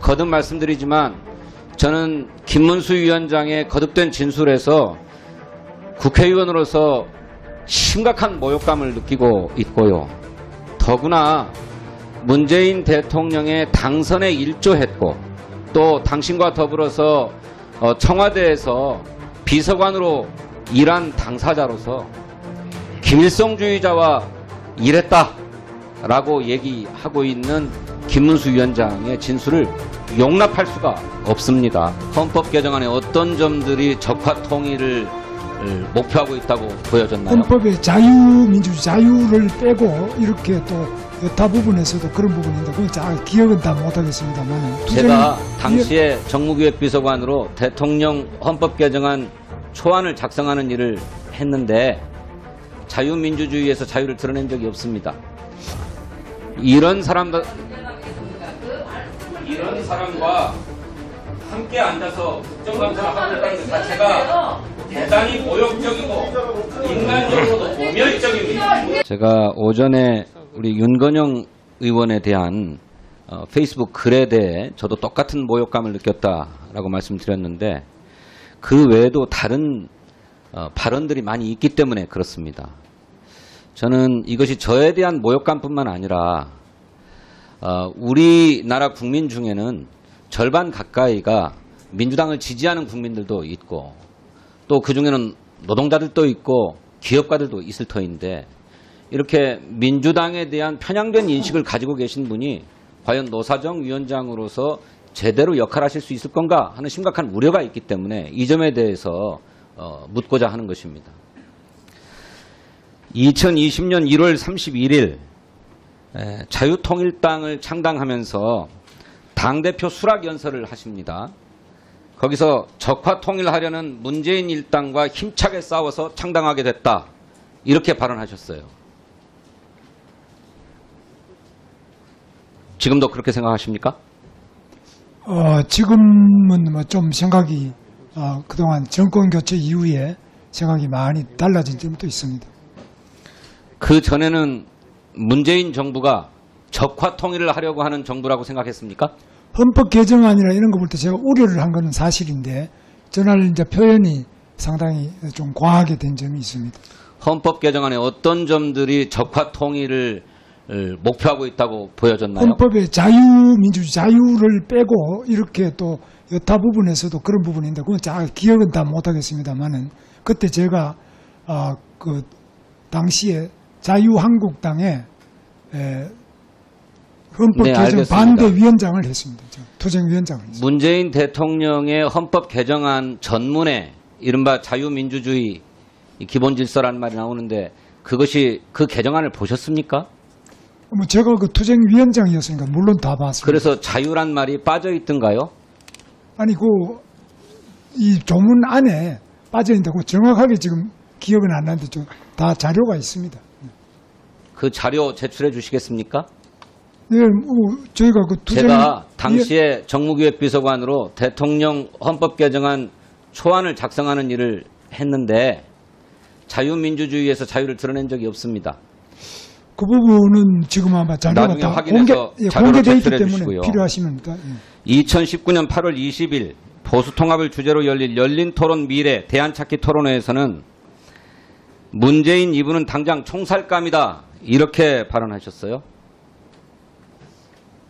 거듭 말씀드리지만 저는 김문수 위원장의 거듭된 진술에서 국회의원으로서 심각한 모욕감을 느끼고 있고요. 더구나 문재인 대통령의 당선에 일조했고 또 당신과 더불어서 청와대에서 비서관으로 일한 당사자로서 김일성주의자와 일했다라고 얘기하고 있는 김문수 위원장의 진술을 용납할 수가 없습니다. 헌법 개정안에 어떤 점들이 적화 통일을 목표하고 있다고 보여졌나요? 헌법의 자유민주주의 자유를 빼고 이렇게 또 여타 부분에서도 그런 부분인데 그건 잘 기억은 다 못하겠습니다만 제가 당시에 정무기획비서관으로 대통령 헌법 개정안 초안을 작성하는 일을 했는데 자유민주주의에서 자유를 드러낸 적이 없습니다. 이런 사람과 함께 앉아서 국정감사를 하고 있다는 것 자체가 대단히 모욕적이고 인간적으로도 모멸적입니다. 제가 오전에 우리 윤건영 의원에 대한 페이스북 글에 대해 저도 똑같은 모욕감을 느꼈다라고 말씀드렸는데 그 외에도 다른 발언들이 많이 있기 때문에 그렇습니다. 저는 이것이 저에 대한 모욕감뿐만 아니라 우리나라 국민 중에는 절반 가까이가 민주당을 지지하는 국민들도 있고 또 그중에는 노동자들도 있고 기업가들도 있을 터인데 이렇게 민주당에 대한 편향된 인식을 가지고 계신 분이 과연 노사정 위원장으로서 제대로 역할하실 수 있을 건가 하는 심각한 우려가 있기 때문에 이 점에 대해서 묻고자 하는 것입니다. 2020년 1월 31일 자유통일당을 창당하면서 당대표 수락연설을 하십니다. 거기서 적화통일하려는 문재인 일당과 힘차게 싸워서 창당하게 됐다. 이렇게 발언하셨어요. 지금도 그렇게 생각하십니까? 지금은 뭐 좀 생각이 그동안 정권 교체 이후에 생각이 많이 달라진 점도 있습니다. 그 전에는 문재인 정부가 적화통일을 하려고 하는 정부라고 생각했습니까? 헌법 개정안이나 이런 거 볼 때 제가 우려를 한 것은 사실인데 전날 이제 표현이 상당히 좀 과하게 된 점이 있습니다. 헌법 개정안에 어떤 점들이 적화통일을 목표하고 있다고 보여졌나요? 헌법의 자유민주주의 자유를 빼고 이렇게 또 여타 부분에서도 그런 부분인데 그건 잘 기억은 다 못하겠습니다만은 그때 제가 그 당시에 자유한국당의 헌법 개정 반대 위원장을 했습니다. 투쟁위원장을 했습니다. 문재인 대통령의 헌법 개정안 전문에 이른바 자유민주주의 기본질서라는 말이 나오는데 그것이 그 개정안을 보셨습니까? 뭐 제가 그 투쟁위원장이었으니까 물론 다 봤습니다. 그래서 자유란 말이 빠져 있던가요? 아니 이 조문 안에 빠져 있다고 정확하게 지금 기억은 안 나는데 좀 다 자료가 있습니다. 그 자료 제출해 주시겠습니까? 네, 저희가 그 제가 당시에 정무기획비서관으로 대통령 헌법 개정안 초안을 작성하는 일을 했는데 자유민주주의에서 자유를 드러낸 적이 없습니다. 그 부분은 지금 아마 자료가 다 공개되어 있기 때문에 주시고요. 필요하시면 2019년 8월 20일 보수통합을 주제로 열린 토론 미래 대안찾기 토론회에서는 문재인 이분은 당장 총살감이다 이렇게 발언하셨어요.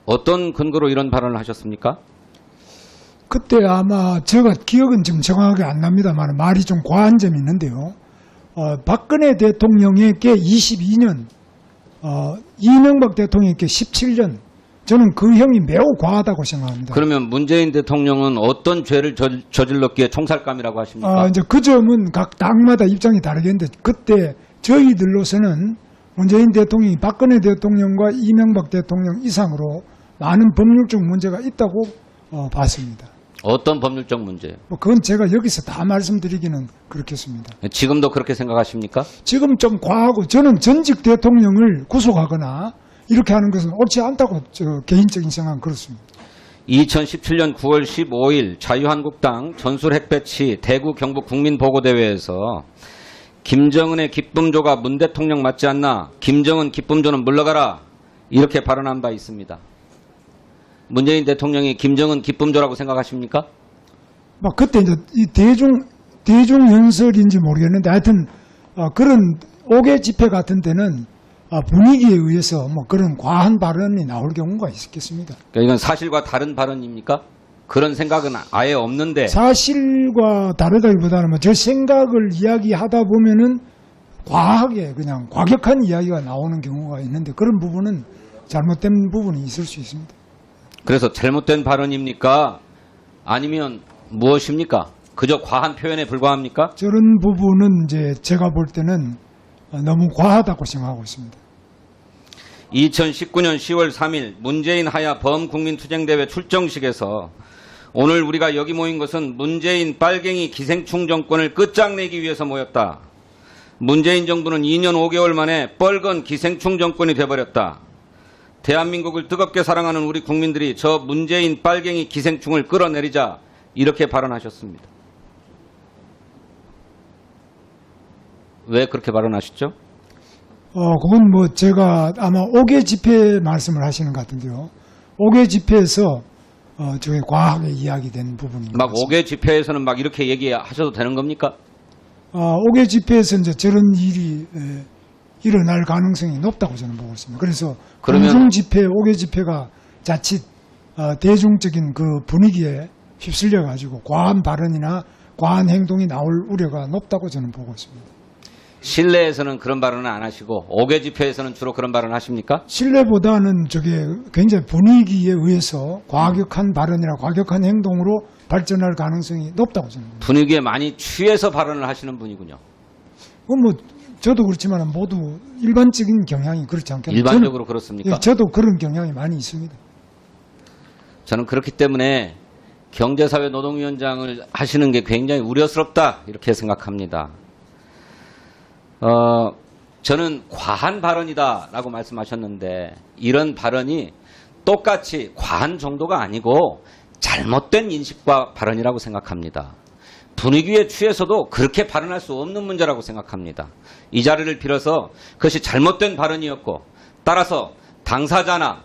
어떤 근거로 이런 발언을 하셨습니까? 그때 아마 제가 기억은 지금 정확하게 안 납니다만 말이 좀 과한 점이 있는데요. 박근혜 대통령에게 22년, 이명박 대통령에게 17년, 저는 그 형이 매우 과하다고 생각합니다. 그러면 문재인 대통령은 어떤 죄를 저질렀기에 총살감이라고 하십니까? 이제 그 점은 각 당마다 입장이 다르겠는데 그때 저희들로서는 문재인 대통령이 박근혜 대통령과 이명박 대통령 이상으로 많은 법률적 문제가 있다고 봤습니다. 어떤 법률적 문제요? 그건 제가 여기서 다 말씀드리기는 그렇겠습니다. 지금도 그렇게 생각하십니까? 지금 좀 과하고 저는 전직 대통령을 구속하거나 이렇게 하는 것은 옳지 않다고 개인적인 생각은 그렇습니다. 2017년 9월 15일 자유한국당 전술핵배치 대구 경북 국민보고대회에서 김정은의 기쁨조가 문 대통령 맞지 않나 김정은 기쁨조는 물러가라 이렇게 발언한 바 있습니다. 문재인 대통령이 김정은 기쁨조라고 생각하십니까? 막 그때 이제 이 대중 연설인지 모르겠는데 하여튼 그런 5개 집회 같은 데는 분위기에 의해서 뭐 그런 과한 발언이 나올 경우가 있겠습니다. 그러니까 이건 사실과 다른 발언입니까? 그런 생각은 아예 없는데. 사실과 다르다기보다는 뭐 저 생각을 이야기하다 보면은 과하게 그냥 과격한 이야기가 나오는 경우가 있는데 그런 부분은 잘못된 부분이 있을 수 있습니다. 그래서 잘못된 발언입니까? 아니면 무엇입니까? 그저 과한 표현에 불과합니까? 저런 부분은 이제 제가 볼 때는 너무 과하다고 생각하고 있습니다. 2019년 10월 3일 문재인 하야 범국민투쟁대회 출정식에서 오늘 우리가 여기 모인 것은 문재인 빨갱이 기생충 정권을 끝장내기 위해서 모였다. 문재인 정부는 2년 5개월 만에 뻘건 기생충 정권이 돼버렸다. 대한민국을 뜨겁게 사랑하는 우리 국민들이 저 문재인 빨갱이 기생충을 끌어내리자 이렇게 발언하셨습니다. 왜 그렇게 발언하셨죠? 그건 뭐 제가 아마 5개 집회 말씀을 하시는 것 같은데요. 5개 집회에서 저게 과하게 이야기된 부분입니다. 막 5개 집회에서는 막 이렇게 얘기하셔도 되는 겁니까? 5개 집회에서 이제 저런 일이 일어날 가능성이 높다고 저는 보고 있습니다. 그래서 공중 집회, 5개 집회가 자칫 대중적인 그 분위기에 휩쓸려 가지고 과한 발언이나 과한 행동이 나올 우려가 높다고 저는 보고 있습니다. 실내에서는 그런 발언은 안 하시고 5개 집회에서는 주로 그런 발언 하십니까? 실내보다는 저게 굉장히 분위기에 의해서 과격한 발언이나 과격한 행동으로 발전할 가능성이 높다고 저는 봅니다. 분위기에 많이 취해서 발언을 하시는 분이군요. 뭐 저도 그렇지만 모두 일반적인 경향이 그렇지 않겠나요? 일반적으로 그렇습니까? 예, 저도 그런 경향이 많이 있습니다. 저는 그렇기 때문에 경제사회 노동위원장을 하시는 게 굉장히 우려스럽다 이렇게 생각합니다. 저는 과한 발언이다라고 말씀하셨는데 이런 발언이 똑같이 과한 정도가 아니고 잘못된 인식과 발언이라고 생각합니다. 분위기에 취해서도 그렇게 발언할 수 없는 문제라고 생각합니다. 이 자리를 빌어서 그것이 잘못된 발언이었고 따라서 당사자나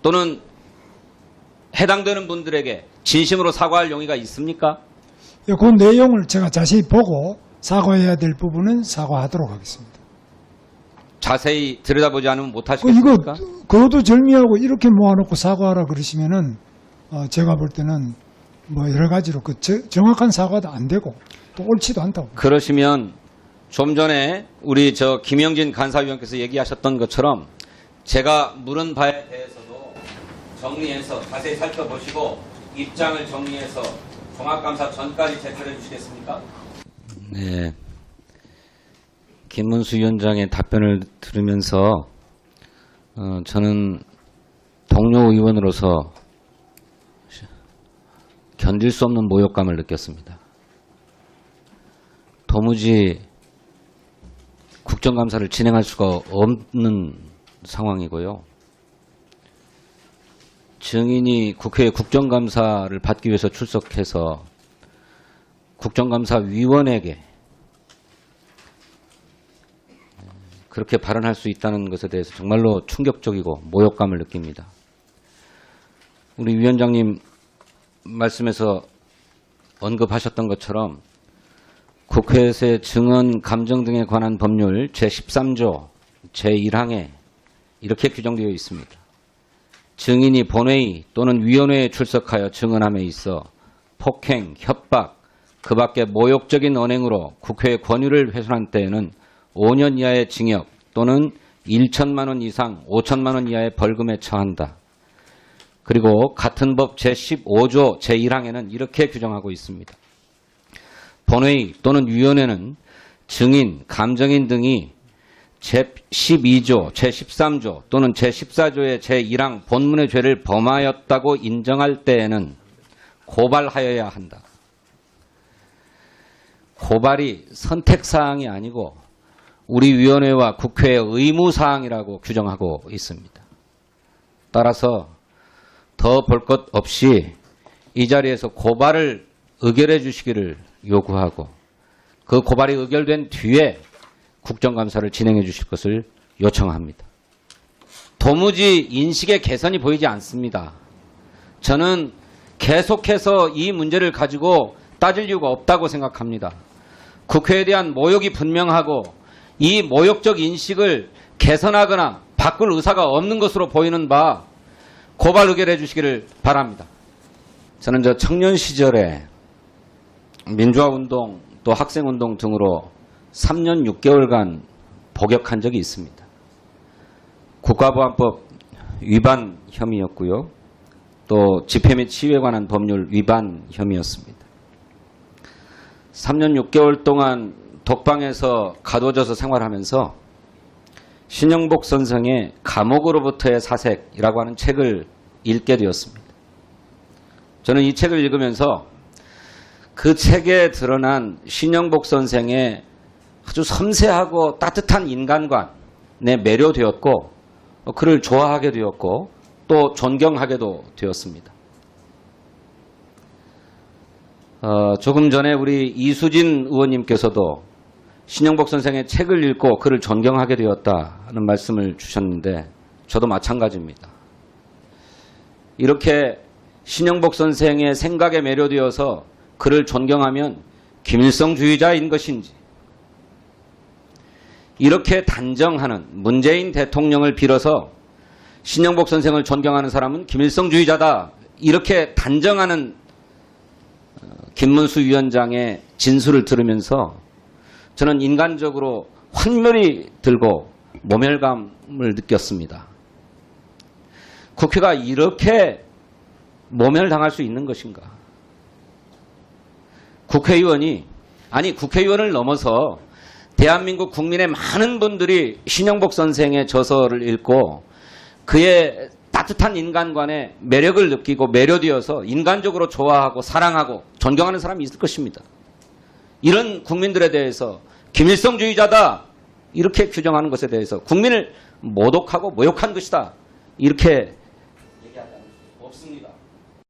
또는 해당되는 분들에게 진심으로 사과할 용의가 있습니까? 그 내용을 제가 자세히 보고 사과해야 될 부분은 사과하도록 하겠습니다. 자세히 들여다보지 않으면 못하시겠습니까? 이거 그것도 절미하고 이렇게 모아놓고 사과하라 그러시면은 제가 볼 때는 뭐 여러 가지로 그 정확한 사과도 안 되고 또 옳지도 않다고. 그러시면 좀 전에 우리 김영진 간사위원께서 얘기하셨던 것처럼 제가 물은 바에 대해서도 정리해서 자세히 살펴보시고 입장을 정리해서 종합감사 전까지 제출해 주시겠습니까? 네. 김문수 위원장의 답변을 들으면서 저는 동료 의원으로서 견딜 수 없는 모욕감을 느꼈습니다. 도무지 국정감사를 진행할 수가 없는 상황이고요. 증인이 국회에 국정감사를 받기 위해서 출석해서 국정감사위원에게 그렇게 발언할 수 있다는 것에 대해서 정말로 충격적이고 모욕감을 느낍니다. 우리 위원장님 말씀에서 언급하셨던 것처럼 국회에서의 증언, 감정 등에 관한 법률 제13조 제1항에 이렇게 규정되어 있습니다. 증인이 본회의 또는 위원회에 출석하여 증언함에 있어 폭행, 협박, 그 밖에 모욕적인 언행으로 국회의 권유를 훼손한 때에는 5년 이하의 징역 또는 1천만 원 이상 5천만 원 이하의 벌금에 처한다. 그리고 같은 법 제15조 제1항에는 이렇게 규정하고 있습니다. 본회의 또는 위원회는 증인, 감정인 등이 제12조, 제13조 또는 제14조의 제1항 본문의 죄를 범하였다고 인정할 때에는 고발하여야 한다. 고발이 선택사항이 아니고 우리 위원회와 국회의 의무사항이라고 규정하고 있습니다. 따라서 더 볼 것 없이 이 자리에서 고발을 의결해 주시기를 요구하고 그 고발이 의결된 뒤에 국정감사를 진행해 주실 것을 요청합니다. 도무지 인식의 개선이 보이지 않습니다. 저는 계속해서 이 문제를 가지고 따질 이유가 없다고 생각합니다. 국회에 대한 모욕이 분명하고 이 모욕적 인식을 개선하거나 바꿀 의사가 없는 것으로 보이는 바 고발 의결해 주시기를 바랍니다. 저는 저 청년 시절에 민주화운동 또 학생운동 등으로 3년 6개월간 복역한 적이 있습니다. 국가보안법 위반 혐의였고요. 또 집회 및 시위에 관한 법률 위반 혐의였습니다. 3년 6개월 동안 독방에서 가둬져서 생활하면서 신영복 선생의 감옥으로부터의 사색이라고 하는 책을 읽게 되었습니다. 저는 이 책을 읽으면서 그 책에 드러난 신영복 선생의 아주 섬세하고 따뜻한 인간관에 매료되었고 그를 좋아하게 되었고 또 존경하게도 되었습니다. 조금 전에 우리 이수진 의원님께서도 신영복 선생의 책을 읽고 그를 존경하게 되었다는 말씀을 주셨는데 저도 마찬가지입니다. 이렇게 신영복 선생의 생각에 매료되어서 그를 존경하면 김일성주의자인 것인지, 이렇게 단정하는 문재인 대통령을 빌어서 신영복 선생을 존경하는 사람은 김일성주의자다, 이렇게 단정하는 김문수 위원장의 진술을 들으면서 저는 인간적으로 환멸이 들고 모멸감을 느꼈습니다. 국회가 이렇게 모멸당할 수 있는 것인가? 국회의원을 넘어서 대한민국 국민의 많은 분들이 신영복 선생의 저서를 읽고 그의 따뜻한 인간관에 매력을 느끼고 매료되어서 인간적으로 좋아하고 사랑하고 존경하는 사람이 있을 것입니다. 이런 국민들에 대해서 김일성주의자다 이렇게 규정하는 것에 대해서 국민을 모독하고 모욕한 것이다 이렇게 얘기하지 없습니다.